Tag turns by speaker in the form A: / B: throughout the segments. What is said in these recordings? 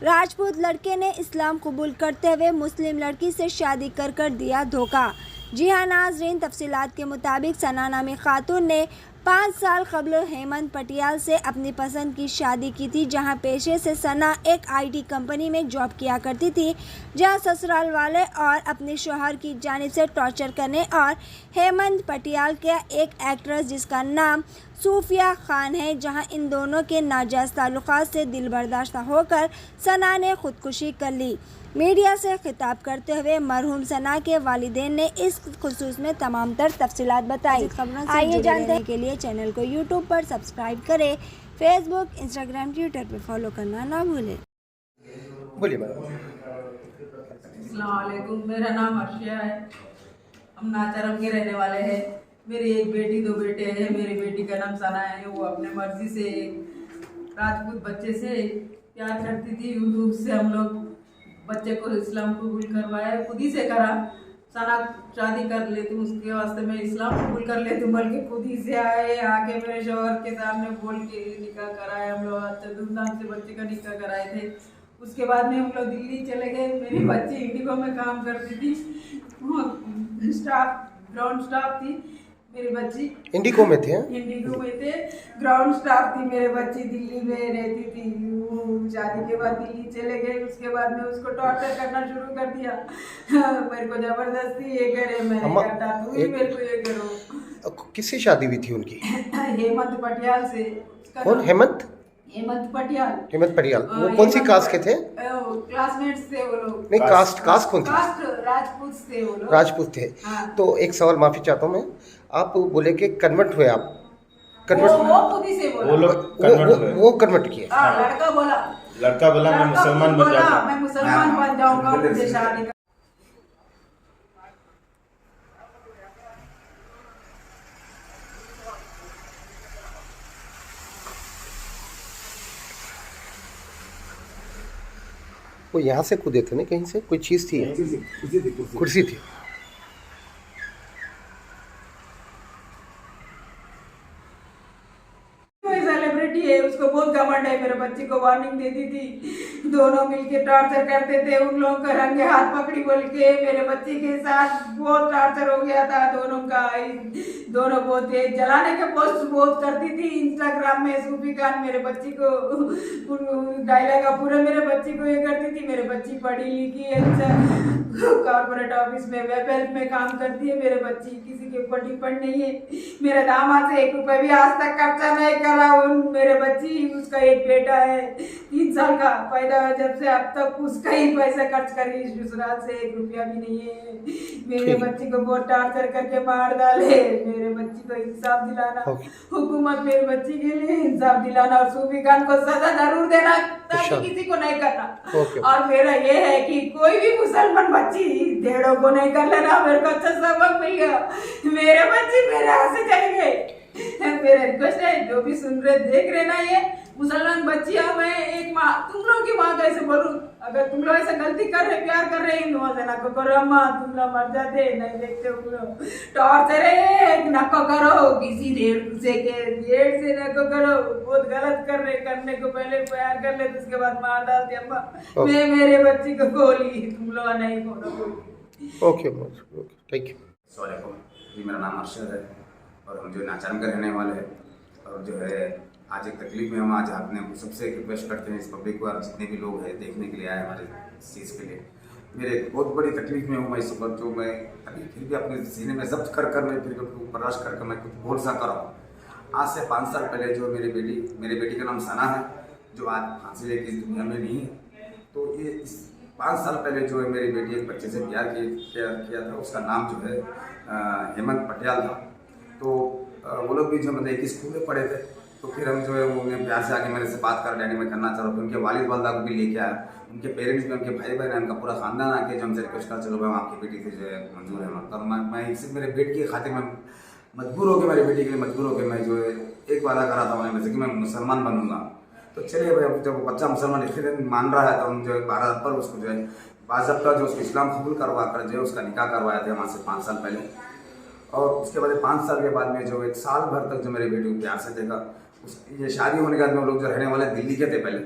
A: राजपूत लड़के ने इस्लाम कबूल करते हुए मुस्लिम लड़की से शादी कर दिया धोखा। जी हां नाजरीन, तफसीलात के मुताबिक सना नामी खातून ने 5 साल कबल हेमंत पटियाल से अपनी पसंद की शादी की थी, जहां पेशे से सना एक आईटी कंपनी में जॉब किया करती थी, जहां ससुराल वाले और अपने शौहर की जानिब से टॉर्चर करने और हेमंत पटियाल के एक एक्ट्रेस जिसका नाम सूफिया खान है, जहां इन दोनों के नाजायज़ ताल्लुकात से दिल बर्दाश्त होकर सना ने खुदकुशी कर ली। मीडिया से खिताब करते हुए मरहूम सना के वालिदैन ने इस खुसूस में तमाम तर तफसीलात बताई। आइए जानने के लिए चैनल को यूट्यूब पर सब्सक्राइब करें, फेसबुक, इंस्टाग्राम, ट्विटर पर फॉलो करना ना भूलें।
B: बोलिए मैडम।
C: अस्सलाम वालेकुम, मेरा नाम अर्शिया है। हम नाचारम के रहने वाले हैं। मेरी एक बेटी 2 बेटे हैं। मेरी बेटी का नाम सना है। वो अपने मर्जी से राजपूत बच्चे से प्यार करती थी। यूट्यूब से हम लोग बच्चे को इस्लाम कबूल करवाया, खुद ही से करा। सना शादी कर लेती हूँ, उसके वास्ते मैं इस्लाम कबूल कर लेती हूँ, बल्कि खुद ही से आए आके मेरे शौहर के सामने बोल के निकाह कराया। हम लोग अच्छा धूमधाम से बच्चे का निकाह कराए थे। उसके बाद में हम लोग दिल्ली चले गए। मेरी बच्ची इंडिगो में काम करती थी, ग्राउंड स्टाफ थी। मेरी बच्ची
B: इंडिगो में थे?
C: इंडिगो में थे, ग्राउंड स्टाफ थी। मेरी बच्ची दिल्ली में रहती थी। शादी के बाद दिल्ली चले गए। उसके बाद में उसको टॉर्चर करना शुरू कर दिया। मेरे को जबरदस्ती ये करे, मैंने कहा तुम ही मेरे को ये करो।
B: किससे शादी हुई थी उनकी?
C: हेमंत पटियाल से।
B: कौन? हेमंत
C: पटियाल।
B: हेमंत पटियाल। वो कौन सी कास्ट के थे?
C: क्लासमेट्स थे वो लोग।
B: नहीं, कास्ट कौन थी?
C: कास्ट राजपूत थे वो लोग।
B: राजपूत थे।
C: हाँ।
B: तो एक सवाल माफी चाहता हूँ मैं, आप बोले कि कन्वर्ट हुए आप?
C: वो खुद ही से बोला।
D: वो लोग कन्वर्ट हुए।
B: वो कन्वर्ट किए?
C: लड़का बोला
D: मैं मुसलमान बन जाऊंगा।
C: मैं मुसलमान बन जाऊंगा, मुझे शादी।
B: वो यहाँ से कूदे थे ना, कहीं से कोई चीज़ थी? कुर्सी थी।
C: सेलिब्रिटी है, उसको बहुत घमंड है। मेरे बच्ची को वार्निंग देती थी, दोनों मिलके टॉर्चर करते थे। उन लोगों का रंगे हाथ पकड़ी बोल के मेरे बच्ची के साथ बहुत टॉर्चर हो गया था दोनों का। दोनों बहुत तेज जलाने के पोस्ट बहुत करती थी इंस्टाग्राम में। सूफी खान मेरे बच्ची को डायलॉग पूरा मेरे बच्ची को ये करती थी। मेरे बच्ची पढ़ी लिखी है, कॉर्पोरेट ऑफिस में वेब हेल्प में काम करती है। मेरे बच्ची किसी के ऊपर डिपेंड नहीं है। मेरे दामाद से 1 रुपए भी आज तक खर्चा नहीं करा। मेरे बच्ची, उसका एक बेटा है 3 साल का, पैदा हुआ जब से अब तक उसका ही पैसा खर्च करी। ससुराल से 1 रुपया भी नहीं है। मेरे बच्ची को बहुत टॉर्चर करके मार डाले। मेरे बच्ची को इंसाफ दिलाना, हुकूमत मेरे बच्ची के लिए इंसाफ दिलाना और सूफी खान को सजा जरूर देना, ताकि किसी को नहीं करना। और मेरा ये है कि कोई भी मुसलमान बच्ची देड़ों को नहीं कर लेना। मेरे को अच्छा सबक मिल गया। मेरे बच्चे मेरे हाथ से चले गए। मेरा रिक्वेस्ट है, जो भी सुन रहे देख रहे ना, ये मुसलमान बच्चियां, मैं एक माँ, तुम लोग की माँ कैसे बोलूं? अगर तुम लोग ऐसा गलती कर रहे, प्यार कर रहे, नौजना को करो। अम्मा तुम लोग मर जाते, नहीं देखते हो टॉर्चर है, नको करो। किसी डेढ़ से नको करो। बहुत गलत कर रहे, करने को पहले प्यार कर ले, उसके बाद मार डालते। अम्मा मैं मेरे बच्ची को गोली, तुम लोग नहीं बोलो।
B: Okay, thank you.
E: अस्सलामुअलैकुम जी, मेरा नाम अर्शद है और हम जो नाचारम के रहने वाले हैं। और जो है आज एक तकलीफ में हम आज आपने सबसे रिक्वेस्ट करते हैं इस पब्लिक को, जितने भी लोग हैं देखने के लिए आए हमारे इस चीज़ के लिए। मेरे बहुत बड़ी तकलीफ में हूँ मैं इस वक्त, जो मैं अभी फिर भी अपने सीने में जब्त कर मैं फिर भी बर्दाश्त करके मैं कुछ बोल सा कर रहा हूँ। आज से 5 साल पहले जो मेरी बेटी का नाम सना है, जो आज फांसी लेके इस दुनिया में नहीं है। तो ये इस 5 साल पहले जो है मेरी बेटी एक बच्चे से प्यार किया था। उसका नाम जो है हेमंत पटियाल था। तो वो लोग भी जो मतलब एक स्कूल में पढ़े थे। तो फिर हम जो है वो उन्हें प्यार से आके मेरे से बात कर, डैडी मैं करना चाह रहा हूँ। उनके वालिद वालदा को भी लेके आया, उनके पेरेंट्स भी, उनके भाई बहन, उनका पूरा खानदान आके जो हमसे रिक्वेस्ट कर, चलो मैं आपकी बेटी से जो है मंजूर है। मतलब मैं इसे मेरे बेटी की खातिर मैं मजबूर होकर, मेरी बेटी के लिए मजबूर होकर मैं जो है एक वादा करा था उन्हें, जैसे कि मैं मुसलमान बनूंगा। तो चलिए भाई, जब बच्चा मुसलमान इसलिए मान रहा है तो हम जो है 12 पर उसको जो है बाज़ाब्ता जो उसको इस्लाम कबूल करवा कर जो उसका निकाह करवाया थे वहाँ से 5 साल पहले। और उसके बाद 5 साल के बाद में जो 1 साल भर तक जो मेरे बेटी को प्यार से देखा। ये शादी होने के बाद में लोग जो रहने वाले दिल्ली के थे पहले,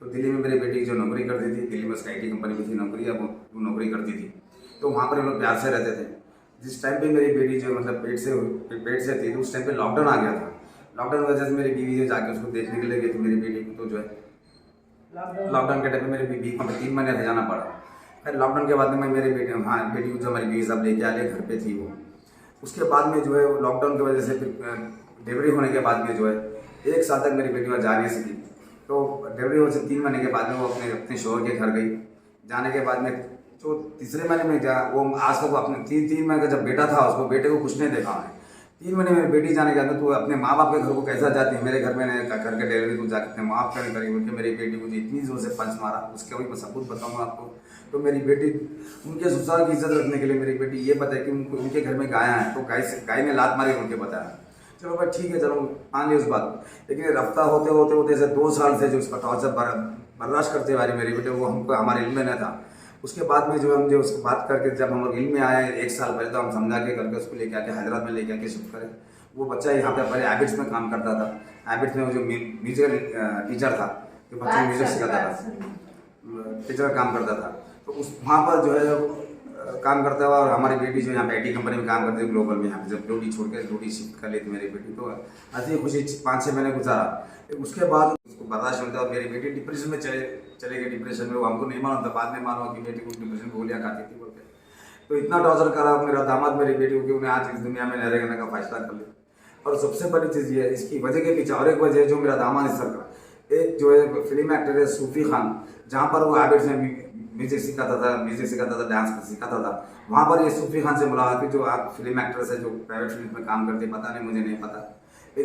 E: तो दिल्ली में मेरी बेटी जो नौकरी करती थी, दिल्ली में उसका IT कंपनी में थी नौकरी, अब वो नौकरी करती थी, तो वहाँ पर हम लोग प्यार से रहते थे। जिस टाइम पे मेरी बेटी जो मतलब पेट से थी, तो उस टाइम पे लॉकडाउन आ गया था। लॉकडाउन की वजह से मेरी बीवी जो जाके उसको देखने के लिए गई थी मेरी बेटी को, तो जो है लॉकडाउन के टाइम में मेरी बीवी को 3 महीने रह जाना पड़ा। फिर लॉकडाउन के बाद में मैं मेरी बेटी को जो हमारी बीवी सब लेके आ गए, घर पे थी वो। उसके बाद में जो है लॉकडाउन की वजह से फिर डिलीवरी होने के बाद में जो है 1 साल तक मेरी बेटी वहाँ जा नहीं सकी। तो डिलीवरी होने से 3 महीने के बाद में वो अपने शोहर के घर गई। जाने के बाद में जो तीसरे महीने में वो आज तक वो अपने 3 महीने का जब बेटा था, उसको बेटे को कुछ नहीं देखा उन्हें। 3 महीने में बेटी जाने के बाद तो अपने माँ बाप के घर को कैसा जाती है, मेरे घर में घर के डिलीवरी को जाकर अपने माँ बाप का करी उनके मेरी बेटी को इतनी जोर से पंच मारा, उसके वही मैं सबूत बताऊँगा आपको। तो मेरी बेटी उनके ससुराल की इज्जत रखने के लिए मेरी बेटी ये बताए कि उनके घर में गाय हैं, तो गाय ने लात मारी उनके बताया। चलो भाई ठीक है, चलो मान ली उस बात। लेकिन रफ्ता होते ऐसे 2 साल से जो उसका टॉर्चर बर्दाश्त करते हुए मेरे बेटे, वो हमको हमारे इल्म में न था। उसके बाद में जो हम जो उसको बात करके जब हम लोग इल्म में आए 1 साल पहले, तो हम समझा के करके उसको लेके आके हैदराबाद में लेके आके शिफ्ट करें। वो बच्चा यहाँ पे पहले हैबिट्स में काम करता था। हैबिट्स में वो जो म्यूजिकल टीचर था, जो बच्चे को म्यूजिक सिखाता था, टीचर का काम करता था। तो उस वहाँ पर जो है काम करता हुआ, और हमारी बेटी जो यहाँ पे IT कंपनी में काम करती है ग्लोबल में, यहाँ पे जब ड्यूटी छोड़ के ड्यूटी शिफ्ट कर लेती मेरी बेटी, तो ऐसी खुशी 5-6 महीने गुजारा। उसके बाद उसको बर्दाश्त होता है और मेरी बेटी डिप्रेशन में चले गई। डिप्रेशन में वो हमको नहीं मालूम था, बाद में मालूम कि बेटी को डिप्रेशन गोलियाँ खाती थी बोलते। तो इतना टॉर्चर करा मेरा दामाद मेरी बेटी को कि उन्हें आज इस दुनिया में न रहने का फैसला कर लिया। और सबसे बड़ी चीज़ ये है, इसकी वजह के पीछे और एक वजह है जो मेरा दामाद इस का एक जो है फिल्म एक्टर है सूफी खान, जहाँ पर वो हैबिट्स में म्यूजिक सिखाता था, डांस सिखाता था। वहाँ पर ये सूफी खान से मुलाकात की, जो आप फिल्म एक्ट्रेस है जो प्राइवेट फिल्म में काम करती है, पता नहीं, मुझे नहीं पता।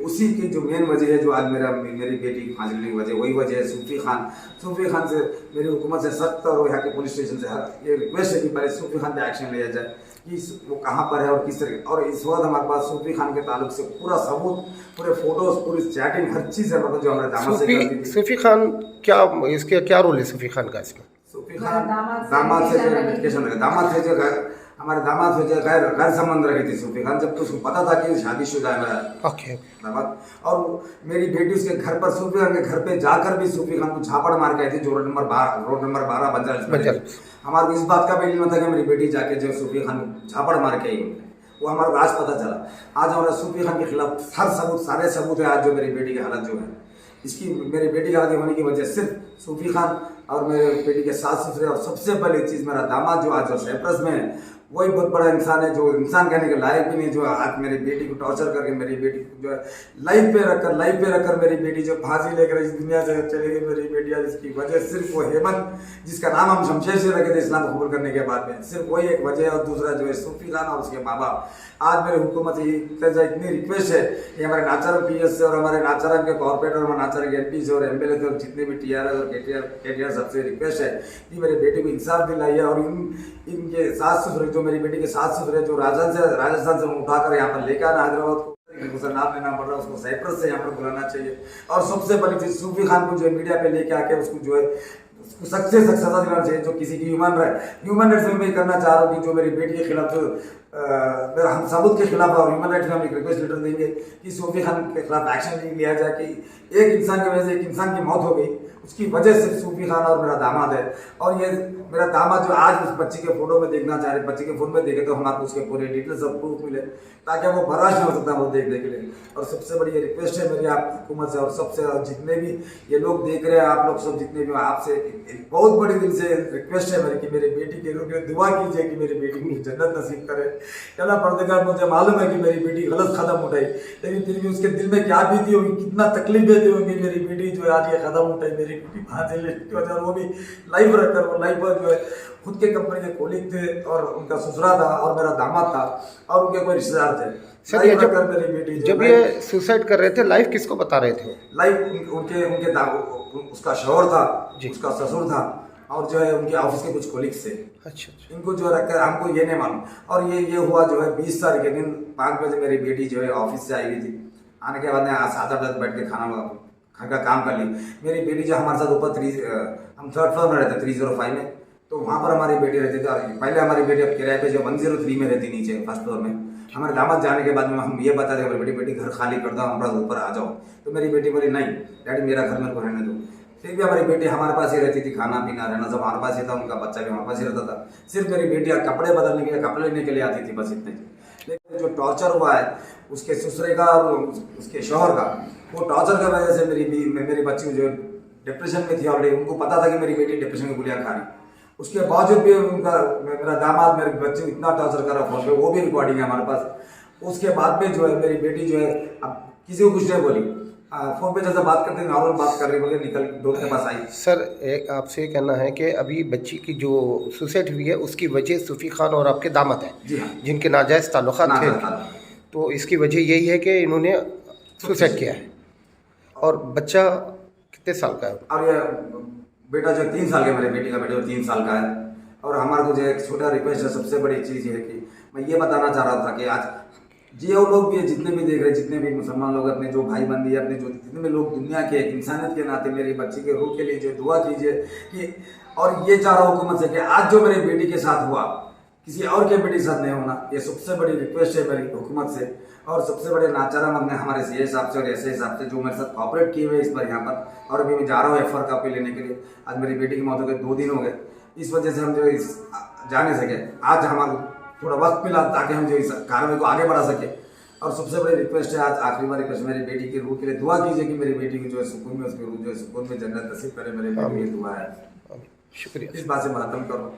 E: उसी की जो मेन वजह है जो आज मेरी बेटी फांसी लेने की वजह, वही वजह है सूफी खान से मेरी हुकूमत से सख्त और यहाँ के पुलिस स्टेशन से ये रिक्वेस्ट है कि पहले सूफी खान पे एक्शन लिया जाए कि वो कहाँ पर है और किस तरह। और इस वक्त हमारे पास सूफी खान के ताल्लुक से पूरा सबूत, पूरे फोटोज, पूरी चैटिंग, हर चीज़ है, मतलब जो हमारे दामाद से करती थी।
B: सूफी खान क्या, इसके क्या रोल है सूफी खान का इसमें?
E: सूफी खान दामाद से जो लिटिगेशन रखे, दामाद से जो हमारे दामाद से जो गैर संबंध रखी थी सूफी खान, जब तो उसको पता था कि शादीशुदा है मेरा दामाद। और मेरी बेटी उसके घर पर, सूफी खान के घर पे जाकर भी सूफी खान को झापड़ मार के आई थी, जो रोड नंबर 12 बंजर। हमारे को इस बात का भी इल्म था कि मेरी बेटी जाके जो सूफी खान को झापड़ मार के आई, वो हमारे को आज पता चला। आज हमारा सूफी खान के खिलाफ सारे सबूत है। आज जो मेरी बेटी की हालत जो है, इसकी मेरी बेटी की हालत होने की वजह सिर्फ सूफी खान और मेरे बेटी के सास ससुरे, और सबसे बड़ी चीज़ मेरा दामाद जो आज जो साइप्रस में है, वही बहुत बड़ा इंसान है, जो इंसान कहने के लायक भी नहीं, जो आज मेरी बेटी को टॉर्चर करके मेरी बेटी को जो है लाइफ पे रखकर मेरी बेटी जो फांसी लेकर इस दुनिया से चली गई मेरी बेटी, जिसकी वजह सिर्फ वो हेमंत, जिसका नाम हम शमशेर से रखे थे इस्लाम कबूल करने के बाद में, सिर्फ वही एक वजह है। और दूसरा जो है सूफी खान और उसके माँ बाप। आज मेरी हुकूमत से इतनी रिक्वेस्ट है कि हमारे नाचारम PS से और हमारे नाचारम के कॉर्पोरेटर और नाचारम के MP से और MLA से और जितने भी TRS और KTR सबसे रिक्वेस्ट है कि मेरी बेटी को इंसाफ दिलाइए। और इनके सास ससुर, जो मेरी बेटी के सास ससुर है, जो राजस्थान से उठाकर यहाँ पर लेकर आना हैदराबाद को, नाम लेना पड़ रहा है, उसको साइप्रस से यहाँ पर बुलाना चाहिए। और सबसे बड़ी चीज़ सूफी खान को जो मीडिया पे लेके आके उसको जो है उसको सख्त से सख्त सजा दिलाना चाहिए, जो किसी की ह्यूमन राइट्स में भी करना चाह रहा हूँ कि जो मेरी बेटी के खिलाफ जो हम सबूत के खिलाफ और ह्यूमन राइट्स में हम एक रिक्वेस्ट लेटर देंगे कि सूफी खान के खिलाफ एक्शन लिया जाए कि एक इंसान की वजह से एक इंसान की मौत हो गई, उसकी वजह से सूफी खान और मेरा दामाद है। और ये मेरा दामाद जो आज उस बच्ची के फोटो में देखना चाह रहे, बच्ची के फोन में देखे तो हमारे उसके पूरे डिटेल्स और प्रूफ मिले, ताकि वो बर्दाश्त नहीं हो सकता वो देखने के लिए। और सबसे बड़ी ये रिक्वेस्ट है मेरी आप हुकूमत से, और सबसे जितने भी ये लोग देख रहे हैं, आप लोग सब जितने भी, आपसे एक बहुत बड़ी दिल से रिक्वेस्ट है मेरी कि मेरी बेटी के लिए दुआ कीजिए कि मेरी बेटी को जन्नत नसीब करे। अल्लाह परवरदिगार, मुझे मालूम है कि मेरी बेटी गलत कदम उठाई, लेकिन फिर भी उसके दिल में क्या बीती होगी, कितना तकलीफ देती होगी मेरी बेटी जो आज ये कदम उठाई, मेरी बेटी फांसी लेने की वजह, वो भी लाइव रखकर। वो लाइव पर जो है खुद के कंपनी के कोलीग थे और उनका ससुरा था और मेरा दामाद था और उनके कोई रिश्तेदार थे।
B: सर, ये मेरी बेटी जब ये सुसाइड कर रहे थे, लाइव किसको बता रहे थे?
E: लाइव उनके उसका शौहर था, उसका ससुर था और जो है उनके ऑफिस के कुछ कोलीग्स थे। अच्छा। इनको जो रखकर हमको ये नहीं मालूम। और ये हुआ जो है 20 तारीख के दिन 5 बजे मेरी बेटी जो है ऑफिस से आई हुई थी। आने के बाद 7-8 बजे बैठ के घर का काम कर ली। मेरी बेटी जो हमारे साथ ऊपर हम 3rd फ्लोर में रहते 305 में, तो वहाँ पर हमारी बेटी रहती थी। पहले हमारी बेटी अब किराए पे जो 103 में रहती नीचे 1st फ्लोर में। हमारे दामाद जाने के बाद में हम ये बताते मेरी बेटी घर खाली कर दो, हमारा ऊपर आ जाओ। तो मेरी बेटी बोली नहीं डैडी, मेरा घर मेरे को रहने दो।
F: फिर भी हमारी बेटी हमारे पास ही रहती थी, खाना पीना रहना सब हमारे पास ही था, उनका बच्चा भी हमारे पास ही रहता था। सिर्फ मेरी बेटी कपड़े बदलने के लिए, कपड़े लेने के लिए आती थी, बस इतने। लेकिन जो टॉर्चर हुआ है उसके ससुरे का और उसके शौहर का, वो टॉर्चर की वजह से मेरी बच्ची जो डिप्रेशन में थी ऑलरेडी, उनको पता था कि मेरी बेटी डिप्रेशन की गोलियाँ खा रही, उसके बावजूद भी उनका मेरा दामाद मेरे बच्चे को इतना टॉर्चर कर रहा फोन पे, वो भी रिकॉर्डिंग है हमारे पास। उसके बाद में जो है मेरी बेटी जो है अब किसी को कुछ नहीं बोली, फोन पे जैसे बात करते नॉर्मल बात कर रही, बोले निकल डॉक्टर के पास आई।
B: सर एक आपसे ये कहना है कि अभी बच्ची की जो सुसाइड हुई है उसकी वजह सूफी खान और आपके दामाद हैं,
F: जी हाँ,
B: जिनके नाजायज़ ताल्लुकात थे, तो इसकी वजह यही है कि इन्होंने सुसाइड किया है। और बच्चा कितने साल का है?
F: और ये बेटा जो 3 साल का, मेरे बेटी का बेटा जो 3 साल का है। और हमारे को जो एक छोटा रिक्वेस्ट है, सबसे बड़ी चीज़ ये है कि मैं ये बताना चाह रहा था कि आज जी वो लोग भी जितने भी देख रहे, जितने भी मुसलमान लोग, अपने जो भाई बंदी, अपने जो जितने भी लोग दुनिया के इंसानियत के नाते मेरी बच्ची के रूह के लिए जो दुआ कीजिए कि, और ये चाह रहा हूँ हुकूमत से कि आज जो मेरी बेटी के साथ हुआ किसी और के बेटी के साथ नहीं होना, ये सबसे बड़ी रिक्वेस्ट है मेरी हुकूमत से। और सबसे बड़े नाचारा हमने हमारे सी हिसाब से और ऐसे हिसाब से जो मेरे साथ कॉपरेट किए हुए इस बार यहाँ पर, और अभी मैं जा रहा हूँ FR कॉपी लेने के लिए। आज मेरी बेटी की मौत हो गई, 2 दिन हो गए, इस वजह से हम जो इस जा नहीं सके। आज हमारा थोड़ा वक्त मिला ताकि हम जो इस कार्रवाई को आगे बढ़ा सके। और सबसे बड़ी रिक्वेस्ट है, आज आखिरी बार रिक्वेस्ट, मेरी बेटी की रूह के लिए दुआ कीजिए कि मेरी बेटी की जो है सुकून में, उसकी रूह जो है सुकून में जन्नत नसीब करे, मेरी बेटी की दुआ है।
B: शुक्रिया।
F: इस बात से मैं खत्म करूँ।